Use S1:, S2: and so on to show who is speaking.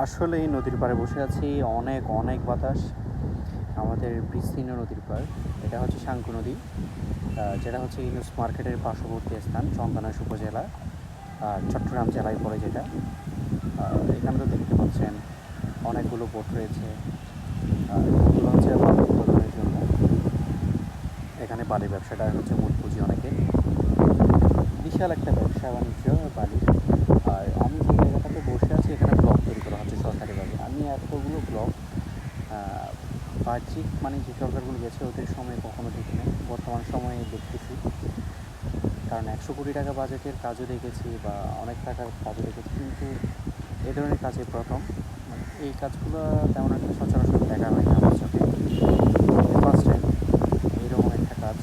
S1: আসলে এই নদীর পাড়ে বসে আছি। অনেক অনেক বাতাস। আমাদের বিস্তীর্ণ নদীর পাড়। এটা হচ্ছে সাঙ্কু নদী, যেটা হচ্ছে ইউনুস মার্কেটের পার্শ্ববর্তী স্থান, চন্দনাইশ উপজেলা, চট্টগ্রাম জেলায় পড়ে যেটা। এখানে তো দেখতে পাচ্ছেন অনেকগুলো বোট রয়েছে। বোটগুলো হচ্ছে বালি উৎপাদনের জন্য। এখানে বালির ব্যবসাটা হচ্ছে মূল পুঁজি অনেকের। বিশাল একটা ব্যবসা বাণিজ্য বালির। আর আমি যে জায়গাটাতে বসে আছি এখানে ব্লক তৈরি করা হচ্ছে সরকারিভাবে। আমি এতগুলো ব্লক বাহ্যিক মানে যে সরকারগুলো গেছে ওদের সময় কখনো দেখিনি, বর্তমান সময়ে দেখতেছি। কারণ 100 কোটি টাকা বাজেটের কাজও দেখেছি বা অনেক টাকার কাজও দেখেছি, কিন্তু এ ধরনের কাজে প্রথম। মানে এই কাজগুলো তেমন একটা সচরাচর দেখা হয় না আমার চোখে। ফার্স্ট টাইম এইরকম একটা কাজ।